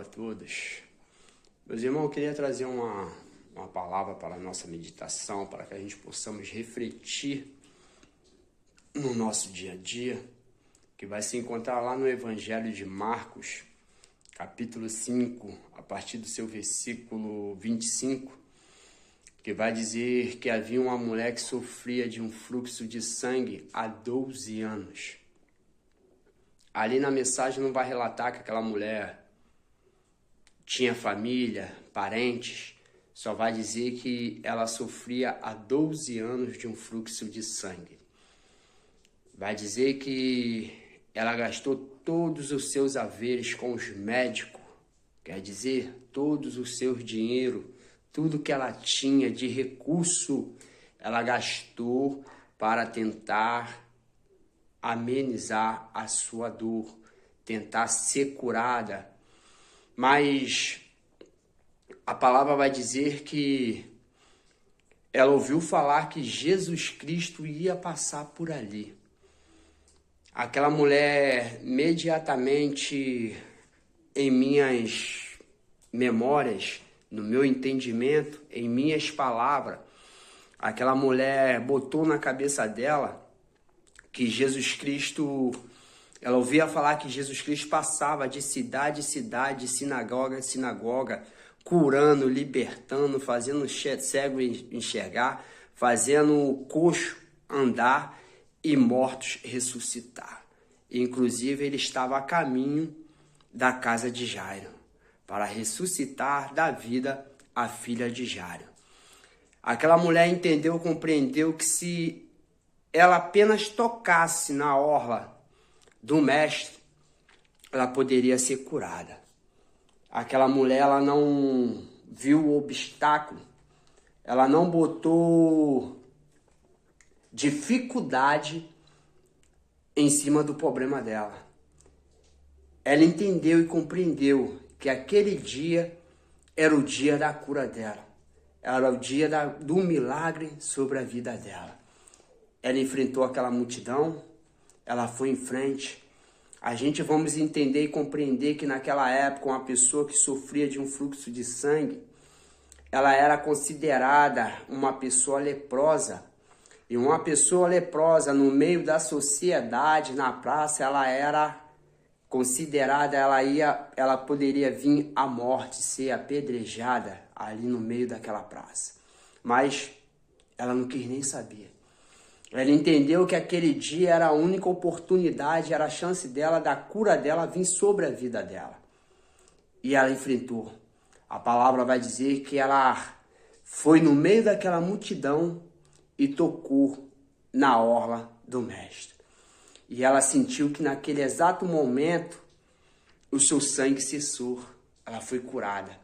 todos. Meus irmãos, eu queria trazer uma palavra para a nossa meditação, para que a gente possamos refletir no nosso dia a dia, que vai se encontrar lá no Evangelho de Marcos, capítulo 5, a partir do seu versículo 25, que vai dizer que havia uma mulher que sofria de um fluxo de sangue há 12 anos. Ali na mensagem não vai relatar que aquela mulher tinha família, parentes, só vai dizer que ela sofria há 12 anos de um fluxo de sangue. Vai dizer que ela gastou todos os seus haveres com os médicos, quer dizer, todos os seus dinheiro, tudo que ela tinha de recurso, ela gastou para tentar amenizar a sua dor, tentar ser curada. Mas a palavra vai dizer que ela ouviu falar que Jesus Cristo ia passar por ali. Aquela mulher, imediatamente em minhas memórias, no meu entendimento, em minhas palavras, aquela mulher botou na cabeça dela que Jesus Cristo... Ela ouvia falar que Jesus Cristo passava de cidade em cidade, de sinagoga em sinagoga, curando, libertando, fazendo cego enxergar, fazendo coxo andar e mortos ressuscitar. Inclusive, ele estava a caminho da casa de Jairo, para ressuscitar da vida a filha de Jairo. Aquela mulher entendeu, compreendeu que se ela apenas tocasse na orla do mestre, ela poderia ser curada. Aquela mulher, ela não viu o obstáculo, ela não botou dificuldade em cima do problema dela. Ela entendeu e compreendeu que aquele dia era o dia da cura dela, era o dia do milagre sobre a vida dela. Ela enfrentou aquela multidão, ela foi em frente. A gente vamos entender e compreender que naquela época uma pessoa que sofria de um fluxo de sangue, ela era considerada uma pessoa leprosa. E uma pessoa leprosa no meio da sociedade, na praça, ela era considerada, ela poderia vir à morte, ser apedrejada ali no meio daquela praça. Mas ela não quis nem saber. Ela entendeu que aquele dia era a única oportunidade, era a chance dela, da cura dela vir sobre a vida dela. E ela enfrentou. A palavra vai dizer que ela foi no meio daquela multidão e tocou na orla do mestre. E ela sentiu que naquele exato momento o seu sangue cessou. Ela foi curada.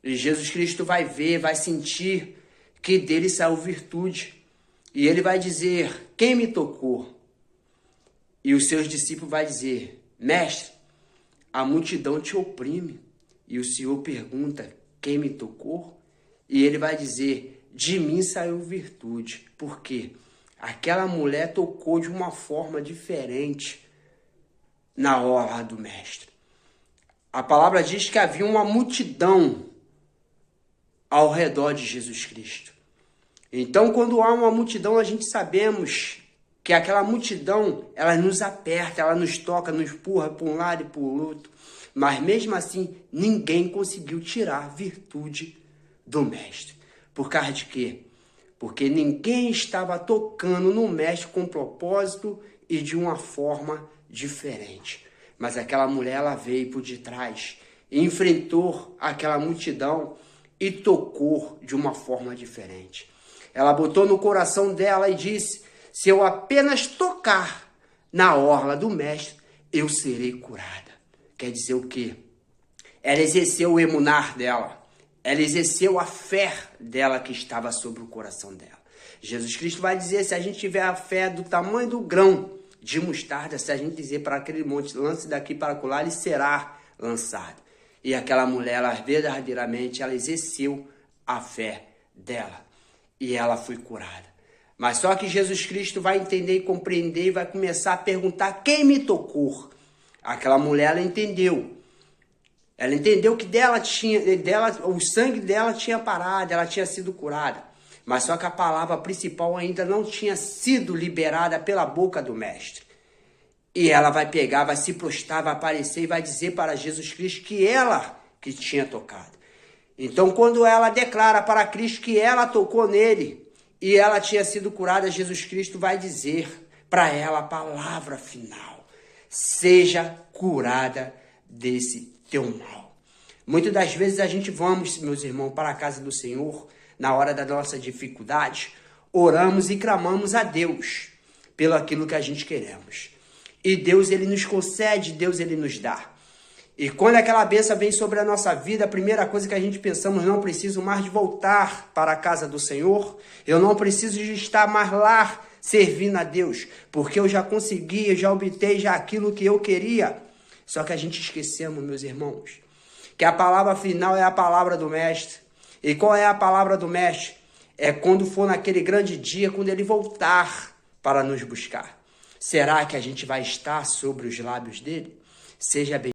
E Jesus Cristo vai ver, vai sentir que dele saiu virtude. E ele vai dizer, quem me tocou? E os seus discípulos vão dizer, mestre, a multidão te oprime. E o Senhor pergunta, quem me tocou? E ele vai dizer, de mim saiu virtude. Por quê? Aquela mulher tocou de uma forma diferente na orla do mestre. A palavra diz que havia uma multidão ao redor de Jesus Cristo. Então, quando há uma multidão, a gente sabemos que aquela multidão, ela nos aperta, ela nos toca, nos empurra para um lado e para o outro. Mas mesmo assim, ninguém conseguiu tirar a virtude do mestre. Por causa de quê? Porque ninguém estava tocando no mestre com propósito e de uma forma diferente. Mas aquela mulher, ela veio por detrás, enfrentou aquela multidão e tocou de uma forma diferente. Ela botou no coração dela e disse, se eu apenas tocar na orla do mestre, eu serei curada. Quer dizer o quê? Ela exerceu o emunar dela. Ela exerceu a fé dela que estava sobre o coração dela. Jesus Cristo vai dizer, se a gente tiver a fé do tamanho do grão de mostarda, se a gente dizer para aquele monte, lance daqui para acolá, ele será lançado. E aquela mulher, ela verdadeiramente, ela exerceu a fé dela. E ela foi curada. Mas só que Jesus Cristo vai entender e compreender e vai começar a perguntar quem me tocou. Aquela mulher, ela entendeu Ela entendeu que o sangue dela tinha parado, ela tinha sido curada. Mas só que a palavra principal ainda não tinha sido liberada pela boca do mestre. E ela vai pegar, vai se prostrar, vai aparecer e vai dizer para Jesus Cristo que ela que tinha tocado. Então, quando ela declara para Cristo que ela tocou nele e ela tinha sido curada, Jesus Cristo vai dizer para ela a palavra final: seja curada desse teu mal. Muitas das vezes a gente vamos, meus irmãos, para a casa do Senhor, na hora da nossa dificuldade, oramos e clamamos a Deus pelo aquilo que a gente queremos. E Deus, ele nos concede, Deus, ele nos dá. E quando aquela bênção vem sobre a nossa vida, a primeira coisa que a gente pensamos: não preciso mais de voltar para a casa do Senhor, eu não preciso de estar mais lá servindo a Deus, porque eu já consegui, eu já obtei já aquilo que eu queria. Só que a gente esquecemos, meus irmãos, que a palavra final é a palavra do Mestre. E qual é a palavra do Mestre? É quando for naquele grande dia, quando ele voltar para nos buscar. Será que a gente vai estar sobre os lábios dele? Seja bem.